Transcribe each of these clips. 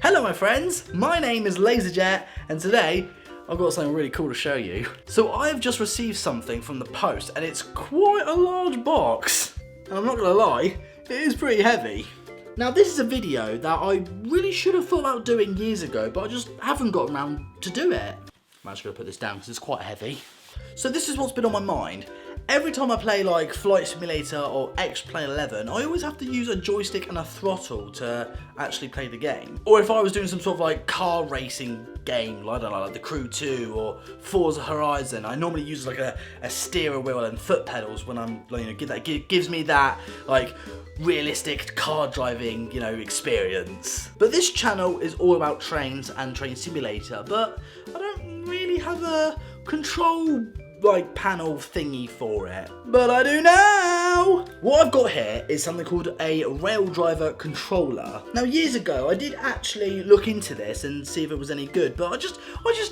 Hello my friends, my name is LaZeR and today I've got something really cool to show you. So I've just received something from the post and it's quite a large box. And I'm not gonna lie, it is pretty heavy. Now this is a video that I really should have thought about doing years ago, but I just haven't got around to do it. I'm actually gonna put this down because it's quite heavy. So this is what's been on my mind. Every time I play like Flight Simulator or X-Plane 11, I always have to use a joystick and a throttle to actually play the game. Or if I was doing some sort of like car racing game, I don't know, like The Crew 2 or Forza Horizon, I normally use like a steering wheel and foot pedals when I'm, gives me that like realistic car driving, experience. But this channel is all about trains and train simulator, but I don't really have a control panel thingy for it, but I do now. What I've got here is something called a RailDriver Controller. Now years ago I did actually look into this and see if it was any good, but I just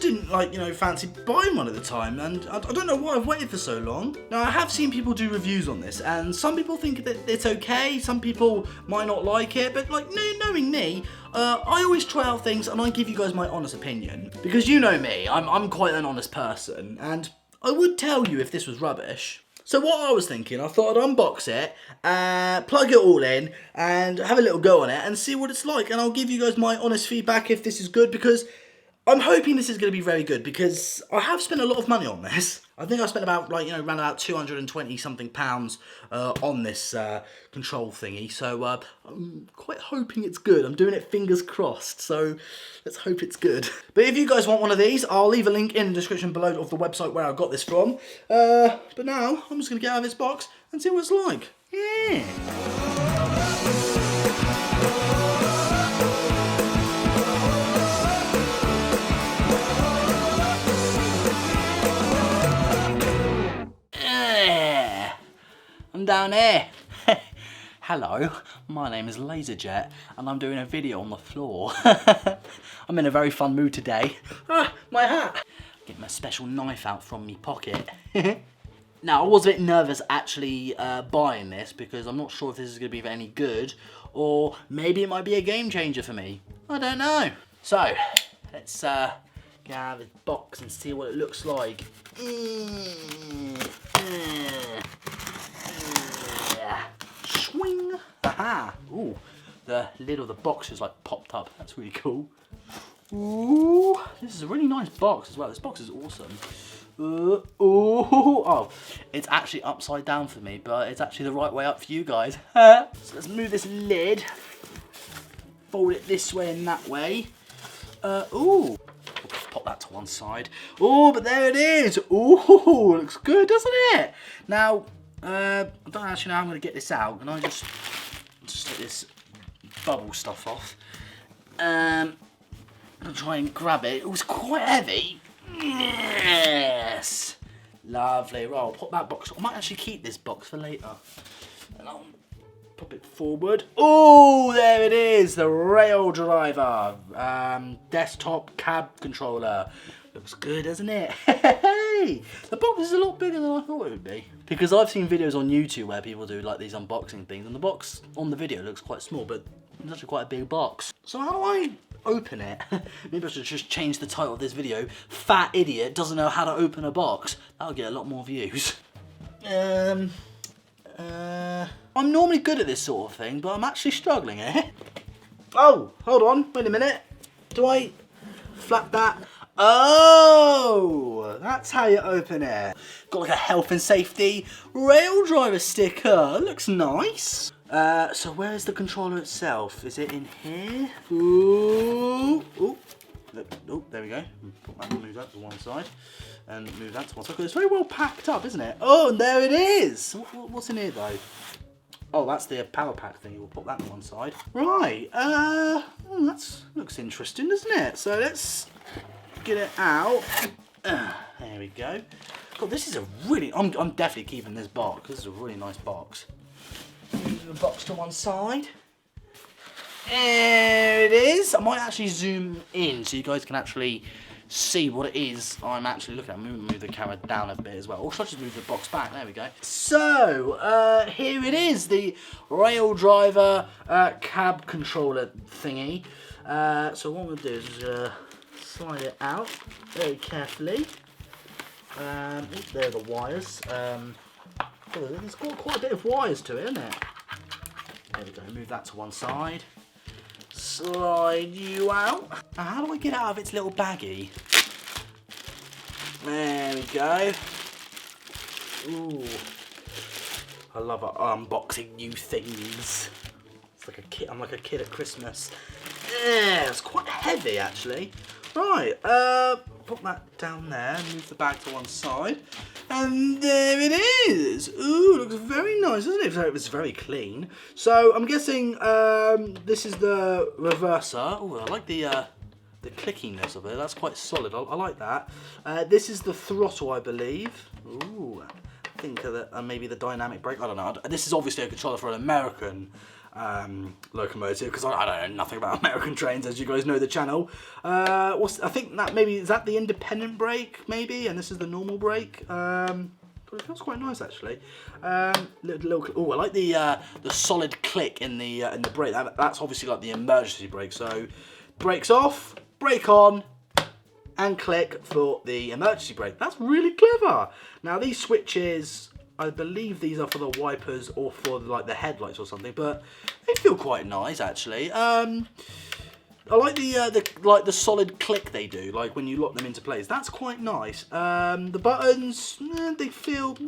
didn't fancy buying one at the time, and I don't know why I've waited for so long. Now I have seen people do reviews on this and some people think that it's okay, some people might not like it, but knowing me, I always try out things and I give you guys my honest opinion, because you know me, I'm quite an honest person and I would tell you if this was rubbish. So what I was thinking, I thought I'd unbox it, plug it all in, and have a little go on it, and see what it's like. And I'll give you guys my honest feedback if this is good, because I'm hoping this is going to be very good, because I have spent a lot of money on this. I think I spent about, around about 220 something pounds on this control thingy. So I'm quite hoping it's good. I'm doing it fingers crossed. So let's hope it's good. But if you guys want one of these, I'll leave a link in the description below of the website where I got this from. But now I'm just going to get out of this box and see what it's like. Yeah. I'm down here. Hello, my name is LaZeR and I'm doing a video on the floor. I'm in a very fun mood today. Ah, my hat. Get my special knife out from my pocket. Now I was a bit nervous actually buying this, because I'm not sure if this is going to be any good, or maybe it might be a game changer for me. I don't know. So let's get out of this box and see what it looks like. Swing! Aha! Ooh, the lid of the box is like popped up. That's really cool. Ooh, this is a really nice box as well. This box is awesome. Ooh, oh, it's actually upside down for me, but it's actually the right way up for you guys. So let's move this lid. Fold it this way and that way. Ooh. Pop that to one side. Oh, but there it is. Ooh, looks good, doesn't it? Now, I don't actually know how I'm going to get this out. Can I just take this bubble stuff off? I'm going to try and grab it. It was quite heavy. Yes. Lovely. Right, I'll pop that box. I might actually keep this box for later. And I'll pop it forward. Oh, there it is. The RailDriver desktop cab controller. Looks good, doesn't it? Hey, the box is a lot bigger than I thought it would be. Because I've seen videos on YouTube where people do like these unboxing things, and the box on the video looks quite small, but it's actually quite a big box. So how do I open it? Maybe I should just change the title of this video. Fat idiot doesn't know how to open a box. That'll get a lot more views. I'm normally good at this sort of thing, but I'm actually struggling here. Oh, hold on, wait a minute. Do I flap that? Oh, that's how you open it. Got like a health and safety RailDriver sticker. Looks nice. So where's the controller itself? Is it in here? Ooh, ooh. Oh, there we go. Move that to one side and move that to one side. It's very well packed up, isn't it? Oh, and there it is. What's in here though? Oh, that's the power pack thing. We'll put that on one side. Right. That looks interesting, doesn't it? So let's get it out. There we go. God, this is a really... I'm definitely keeping this box. This is a really nice box. Move the box to one side. There it is. I might actually zoom in so you guys can actually see what it is I'm actually looking at. I'm going to move the camera down a bit as well. Or should I just move the box back? There we go. So, here it is. The RailDriver Cab Controller thingy. So what I'm going to do is slide it out very carefully. There are the wires. It's got quite a bit of wires to it, isn't it? There we go, move that to one side. Slide you out. Now, how do I get it out of its little baggie? There we go. Ooh. I love unboxing new things. It's like a kid. I'm like a kid at Christmas. Yeah, it's quite heavy actually. Right, put that down there, move the bag to one side, and there it is. Ooh, looks very nice, doesn't it? It's very clean. So I'm guessing this is the reverser. Oh, I like the clickiness of it. That's quite solid. I like that. This is the throttle, I believe. Ooh, I think maybe the dynamic brake. I don't know. This is obviously a controller for an American locomotive, because I don't know nothing about American trains, as you guys know the channel. I think that maybe is that the independent brake, maybe, and this is the normal brake. It feels quite nice actually. Oh, I like the solid click in the brake. That's obviously like the emergency brake. So brakes off, brake on, and click for the emergency brake. That's really clever. Now these switches, I believe these are for the wipers or for like the headlights or something, but they feel quite nice actually. I like the solid click they do, like when you lock them into place. That's quite nice. The buttons, they feel.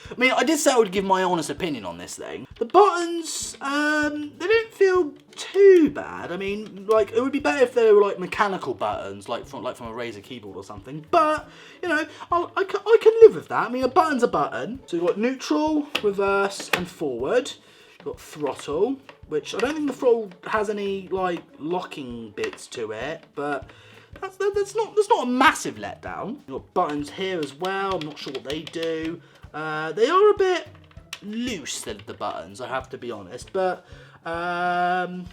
I mean, I did say I would give my honest opinion on this thing. The buttons, they don't feel too bad. I mean, like, it would be better if they were like mechanical buttons, like from a RaZeR keyboard or something. But you know, I can live with that. I mean, a button's a button. So you've got neutral, reverse, and forward. You've got throttle, which I don't think the throttle has any like locking bits to it, but that's not a massive letdown. You've got buttons here as well. I'm not sure what they do. They are a bit loose, the buttons, I have to be honest, but they're not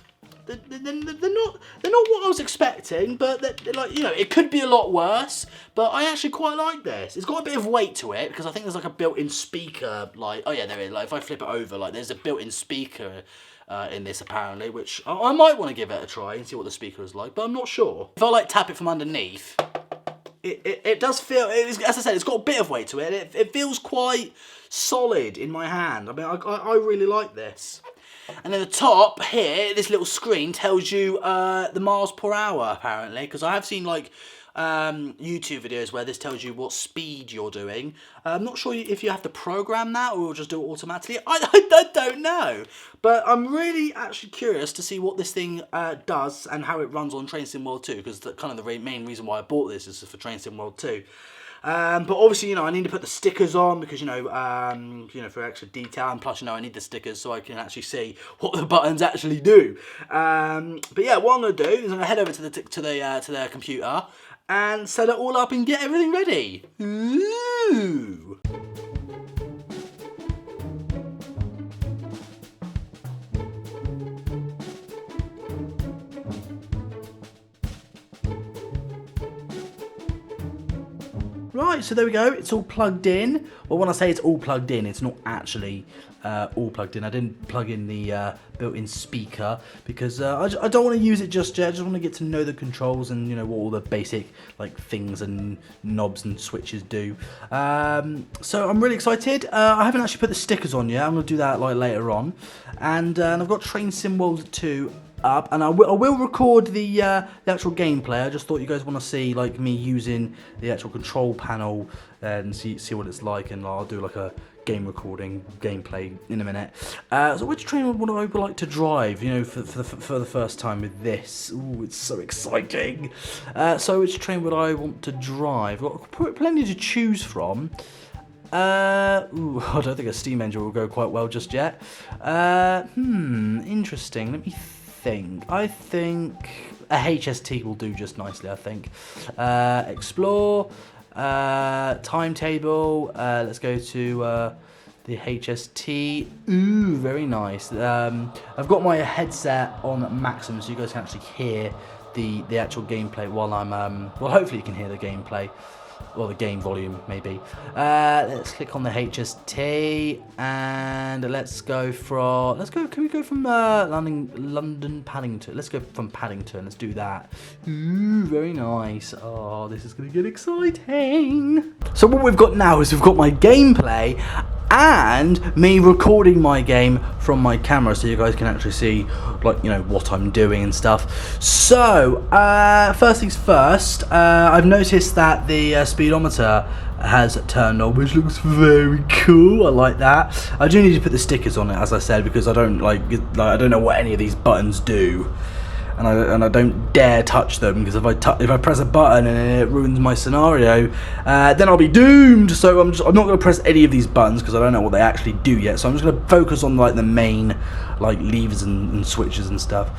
what I was expecting. But they're like, you know, it could be a lot worse. But I actually quite like this. It's got a bit of weight to it because I think there's like a built-in speaker. Like, oh yeah, there is. Like if I flip it over, like there's a built-in speaker in this apparently, which I might want to give it a try and see what the speaker is like. But I'm not sure. If I like tap it from underneath. It does feel, as I said, it's got a bit of weight to it. It feels quite solid in my hand. I mean, I really like this. And then the top here, this little screen tells you the miles per hour, apparently. Because I have seen, like, YouTube videos where this tells you what speed you're doing. I'm not sure if you have to program that or just do it automatically. I don't know. But I'm really actually curious to see what this thing does and how it runs on Train Sim World 2, because kind of the main reason why I bought this is for Train Sim World 2. But obviously, you know, I need to put the stickers on because, you know, for extra detail, and plus, you know, I need the stickers so I can actually see what the buttons actually do. But yeah, what I'm going to do is I'm going to head over to the computer and set it all up and get everything ready. Ooh. Right, so there we go, it's all plugged in. Well, when I say it's all plugged in, it's not actually all plugged in. I didn't plug in the built-in speaker because I don't want to use it just yet. I just want to get to know the controls and, you know, what all the basic like things and knobs and switches do. So I'm really excited. I haven't actually put the stickers on yet. I'm going to do that like later on. And I've got Train Sim World 2 up, and I will record the actual gameplay. I just thought you guys want to see like me using the actual control panel and see what it's like, and I'll do like a game recording gameplay in a minute. So which train would I like to drive, you know, for the first time with this? Ooh, it's so exciting. So which train would I want to drive? I've got plenty to choose from. Ooh, I don't think a steam engine will go quite well just yet. Interesting. Let me think. I think a HST will do just nicely, I think. Explore, timetable, let's go to the HST. Ooh, very nice. I've got my headset on maximum so you guys can actually hear the actual gameplay while I'm, well, hopefully you can hear the gameplay. or the game volume maybe. Let's click on the HST and let's go from. Can we go from London Paddington? Let's go from Paddington. Let's do that. Ooh, very nice. Oh, this is gonna get exciting. So what we've got now is we've got my gameplay and me recording my game from my camera, so you guys can actually see, like, you know, what I'm doing and stuff. So first things first, I've noticed that the speedometer has turned on, which looks very cool. I like that. I do need to put the stickers on it, as I said, because I don't I don't know what any of these buttons do. And I don't dare touch them, because if I press a button and it ruins my scenario, then I'll be doomed. So I'm not going to press any of these buttons because I don't know what they actually do yet. So I'm just going to focus on like the main like levers and switches and stuff.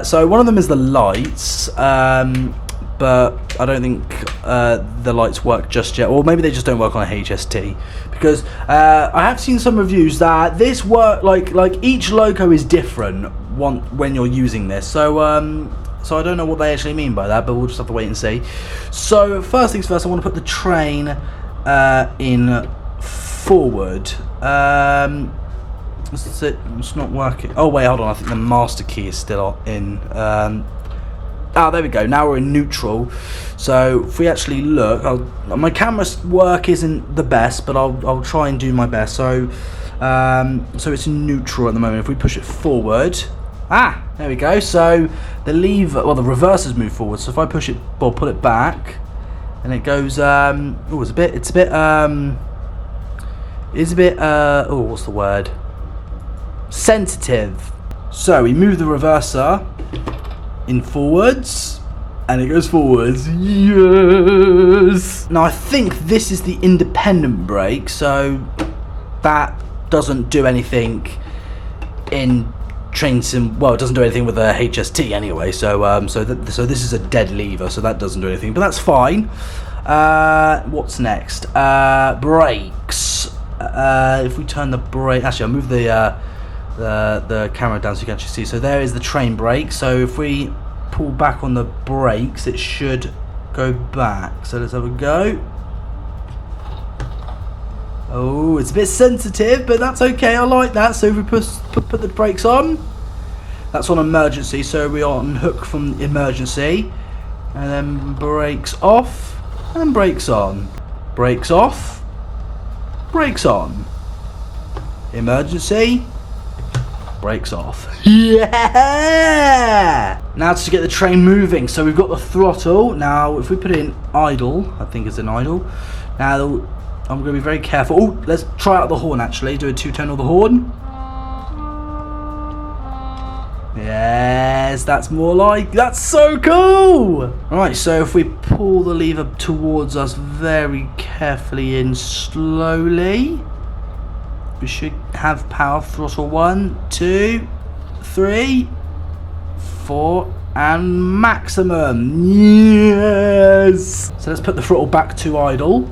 So one of them is the lights, but I don't think the lights work just yet. Or maybe they just don't work on a HST, because I have seen some reviews that this work like each logo is different when you're using this. So I don't know what they actually mean by that, but we'll just have to wait and see. So first things first, I want to put the train in forward. It's not working. Oh wait, hold on. I think the master key is still in. There we go. Now we're in neutral. So if we actually look, my camera's work isn't the best, but I'll try and do my best. So it's in neutral at the moment. If we push it forward, there we go. So the lever, well, the reversers move forward. So if I push it, well, pull it back, and it goes. It's a bit. What's the word? Sensitive. So we move the reverser in forwards, and it goes forwards. Yes. Now I think this is the independent brake, so that doesn't do anything in train sim. Well, it doesn't do anything with a HST anyway. So so this is a dead lever, so that doesn't do anything. But that's fine. What's next? Brakes. If we turn the brake, actually, I'll move the camera down so you can actually see. So there is the train brake. So if we pull back on the brakes, it should go back. So let's have a go. Oh, it's a bit sensitive, but that's okay. I like that. So if we put the brakes on, that's on emergency. So we on hook from emergency, and then brakes off, and brakes on, brakes off, brakes on, emergency, brakes off. Yeah! Now to get the train moving. So we've got the throttle. Now if we put it in idle, I think it's in idle. Now I'm going to be very careful. Oh, let's try out the horn actually. Do a two-tone of the horn. Yes, that's more like. That's so cool! Alright, so if we pull the lever towards us very carefully in slowly, we should have power. Throttle 1, 2, 3, 4, and maximum. Yes! So let's put the throttle back to idle.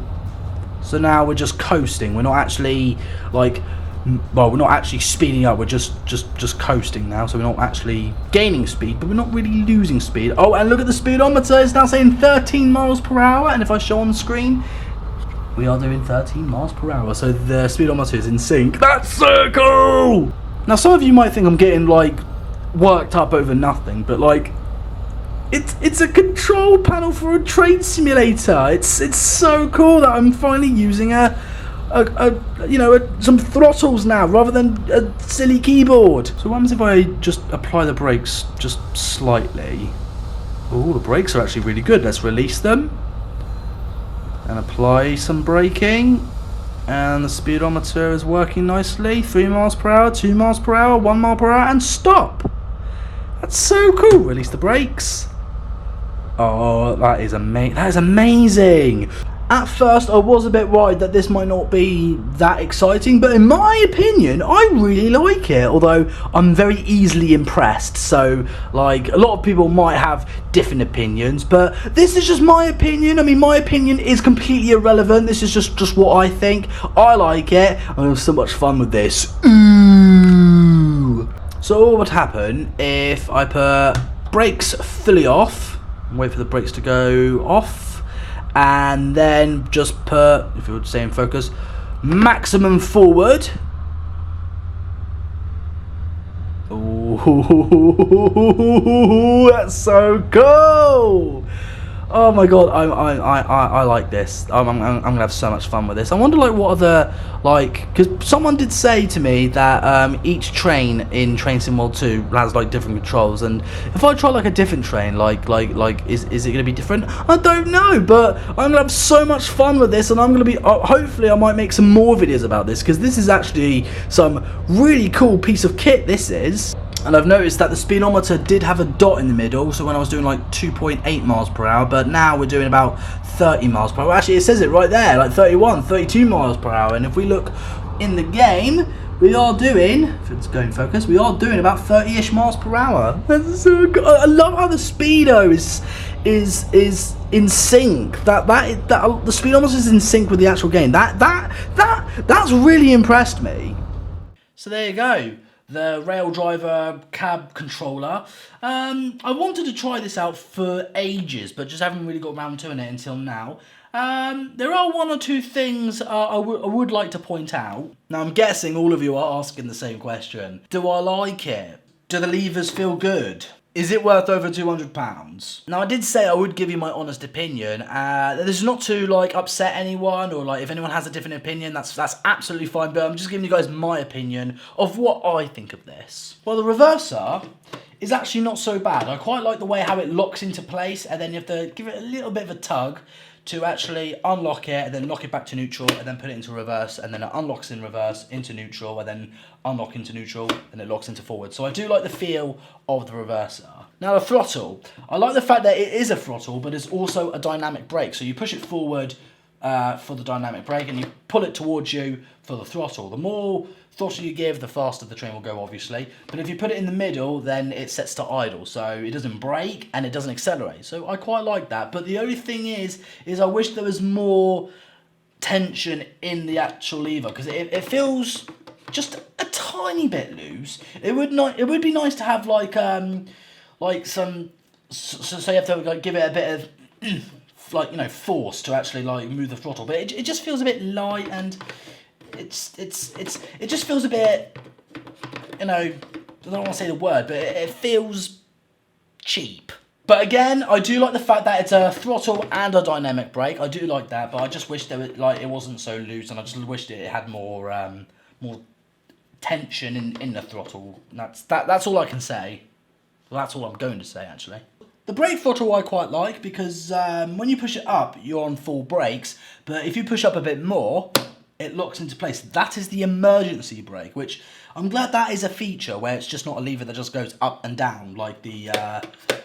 So now we're just coasting. We're not actually we're not actually speeding up. We're just coasting now. So we're not actually gaining speed, but we're not really losing speed. Oh, and look at the speedometer. It's now saying 13 miles per hour. And if I show on the screen, we are doing 13 miles per hour. So the speedometer is in sync. That's so cool. Now some of you might think I'm getting worked up over nothing, but it's a control panel for a train simulator. It's so cool that I'm finally using some throttles now rather than a silly keyboard. So what happens if I just apply the brakes just slightly? Oh, the brakes are actually really good. Let's release them and apply some braking, and the speedometer is working nicely. 3 miles per hour, 2 miles per hour, 1 mile per hour, and stop. That's so cool. Release the brakes. Oh, that is amazing. At first, I was a bit worried that this might not be that exciting, but in my opinion, I really like it. Although I'm very easily impressed, so a lot of people might have different opinions, but this is just my opinion. I mean, my opinion is completely irrelevant. This is just what I think. I like it. I have so much fun with this. Ooh. So what would happen if I put brakes fully off? Wait for the brakes to go off, and then just put, if you would stay in focus, maximum forward. Ooh, that's so cool! Oh my god, I like this. I'm gonna have so much fun with this. I wonder like what other, like, because someone did say to me that each train in Train Sim World 2 has like different controls, and if I try like a different train, is it gonna be different? I don't know, but I'm gonna have so much fun with this, and I'm gonna be hopefully I might make some more videos about this, because this is actually some really cool piece of kit. This is. And I've noticed that the speedometer did have a dot in the middle, so when I was doing like 2.8 miles per hour, but now we're doing about 30 miles per hour. Actually, it says it right there, like 31, 32 miles per hour. And if we look in the game, we are doing, if it's going focus, we are doing about 30-ish miles per hour. That's so good. I love how the speedo is in sync. That the speedometer is in sync with the actual game. That's really impressed me. So there you go. The RailDriver Cab Controller. I wanted to try this out for ages, but just haven't really got around to it until now. There are one or two things I would like to point out. Now, I'm guessing all of you are asking the same question. Do I like it? Do the levers feel good? Is it worth over £200? Now, I did say I would give you my honest opinion. This is not to like upset anyone, or like if anyone has a different opinion, that's absolutely fine. But I'm just giving you guys my opinion of what I think of this. Well, the reverser is actually not so bad. I quite like the way how it locks into place, and then you have to give it a little bit of a tug to actually unlock it, and then lock it back to neutral, and then put it into reverse, and then it unlocks in reverse into neutral, and then unlock into neutral, and it locks into forward. So I do like the feel of the reverser. Now the throttle, I like the fact that it is a throttle, but it's also a dynamic brake. So you push it forward for the dynamic brake, and you pull it towards you for the throttle. The more throttle you give, the faster the train will go, obviously. But if you put it in the middle, then it sets to idle. So it doesn't brake and it doesn't accelerate. So I quite like that. But the only thing is I wish there was more tension in the actual lever, because it feels just a tiny bit loose. It would be nice to have like some, so you have to like give it a bit of like, you know, force to actually like move the throttle. But it just feels a bit light, and it just feels a bit, you know, I don't want to say the word, but it feels cheap. But again, I do like the fact that it's a throttle and a dynamic brake. I do like that, but I just wish it wasn't so loose, and I just wished it had more more tension in the throttle. That's all I can say. Well, that's all I'm going to say, actually. The brake throttle I quite like, because when you push it up, you're on full brakes, but if you push up a bit more, it locks into place. That is the emergency brake, which I'm glad that is a feature where it's just not a lever that just goes up and down like the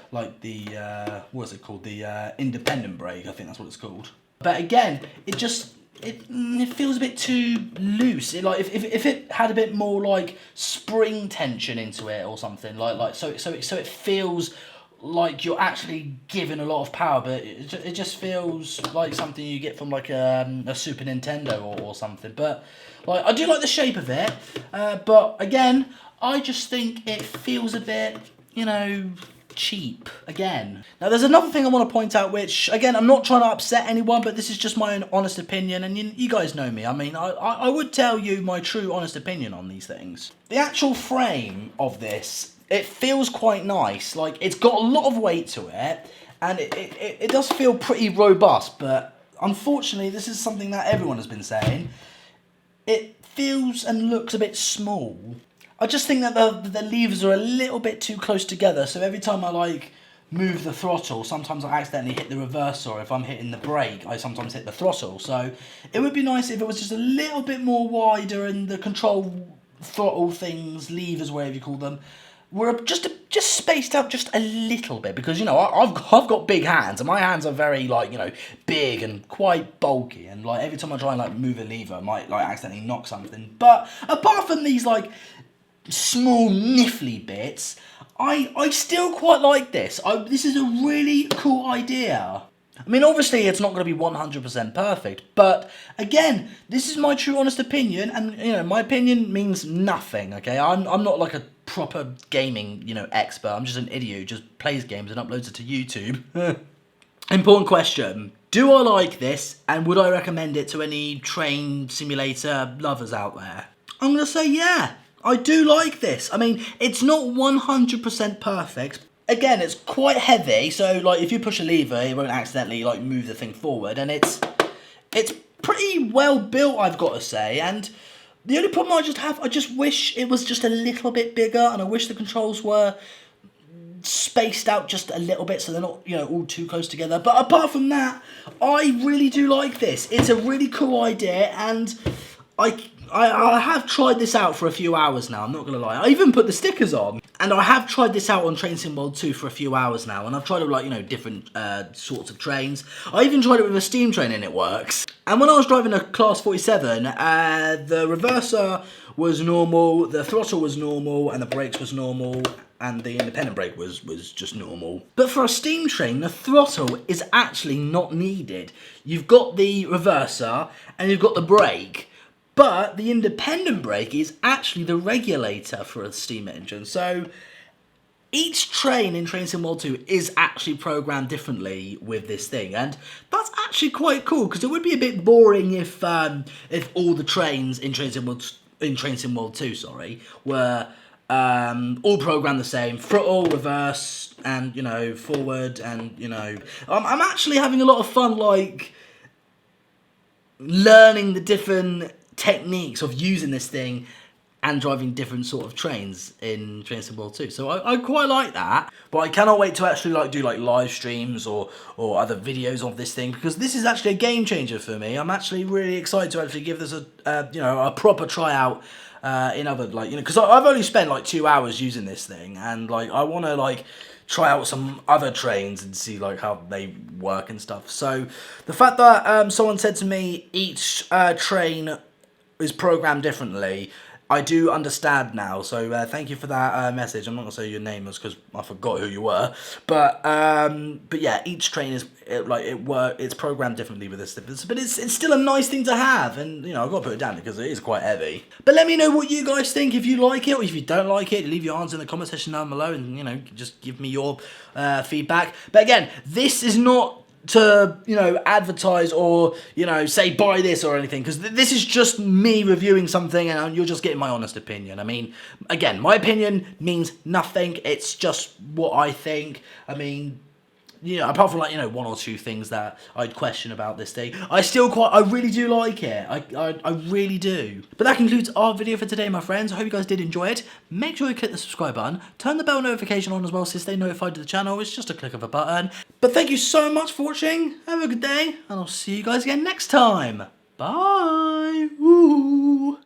what is it called? The independent brake, I think that's what it's called. But again, it feels a bit too loose. If it had a bit more like spring tension into it or something, so it feels like you're actually giving a lot of power, but it just feels like something you get from like a Super Nintendo or something. But like, I do like the shape of it, but again, I just think it feels a bit, you know, cheap again. Now there's another thing I want to point out, which again, I'm not trying to upset anyone, but this is just my own honest opinion, and you guys know me. I mean, I would tell you my true honest opinion on these things. The actual frame of this, it feels quite nice. Like, it's got a lot of weight to it, and it does feel pretty robust, but unfortunately this is something that everyone has been saying. It feels and looks a bit small. I just think that the levers are a little bit too close together, so every time I like move the throttle, sometimes I accidentally hit the reverser, or if I'm hitting the brake, I sometimes hit the throttle. So it would be nice if it was just a little bit more wider, and the control throttle things, levers, whatever you call them, were just spaced out just a little bit, because, you know, I've got big hands, and my hands are very, like, you know, big and quite bulky, and like every time I try and like move a lever, I might like accidentally knock something. But apart from these like small niffly bits, I still quite like this. This is a really cool idea. I mean, obviously it's not going to be 100% perfect, but again, this is my true honest opinion, and, you know, my opinion means nothing, okay? I'm not like a proper gaming, you know, expert. I'm just an idiot who just plays games and uploads it to YouTube. Important question. Do I like this, and would I recommend it to any train simulator lovers out there? I'm going to say yeah, I do like this. I mean, it's not 100% perfect. Again, it's quite heavy, so like if you push a lever, it won't accidentally like move the thing forward, and it's pretty well built, I've got to say. And the only problem I just wish it was just a little bit bigger, and I wish the controls were spaced out just a little bit so they're not, you know, all too close together. But apart from that, I really do like this. It's a really cool idea, and I have tried this out for a few hours now, I'm not going to lie. I even put the stickers on, and I have tried this out on Train Sim World 2 for a few hours now, and I've tried it with, like, you know, different sorts of trains. I even tried it with a steam train, and it works. And when I was driving a Class 47, the reverser was normal, the throttle was normal, and the brakes was normal, and the independent brake was just normal. But for a steam train, the throttle is actually not needed. You've got the reverser, and you've got the brake, but the independent brake is actually the regulator for a steam engine. So each train in Train Sim World 2 is actually programmed differently with this thing, and that's actually quite cool, because it would be a bit boring if all the trains in Train Sim World 2, were all programmed the same, throttle, reverse, and, you know, forward, and, you know, I'm actually having a lot of fun, like, learning the different techniques of using this thing and driving different sort of trains in Train Sim World 2. So I quite like that, but I cannot wait to actually like do like live streams or other videos of this thing, because this is actually a game changer for me. I'm actually really excited to actually give this a you know, a proper tryout in other, like, you know, because I've only spent like 2 hours using this thing, and like I want to like try out some other trains and see like how they work and stuff. So the fact that someone said to me each train is programmed differently, I do understand now, so thank you for that message. I'm not gonna say your name was because I forgot who you were, but yeah, each train is it's programmed differently with this, but it's still a nice thing to have, and you know, I've got to put it down because it is quite heavy. But let me know what you guys think, if you like it or if you don't like it. Leave your answer in the comment section down below, and you know, just give me your feedback. But again, this is not to, you know, advertise or, you know, say buy this or anything, because this is just me reviewing something, and you're just getting my honest opinion. I mean, again, my opinion means nothing, it's just what I think. I mean, you know, apart from like, you know, 1 or 2 things that I'd question about this thing, I really do like it. I really do. But that concludes our video for today, my friends. I hope you guys did enjoy it. Make sure you click the subscribe button, turn the bell notification on as well so you stay notified to the channel. It's just a click of a button. But thank you so much for watching. Have a good day, and I'll see you guys again next time. Bye. Woo.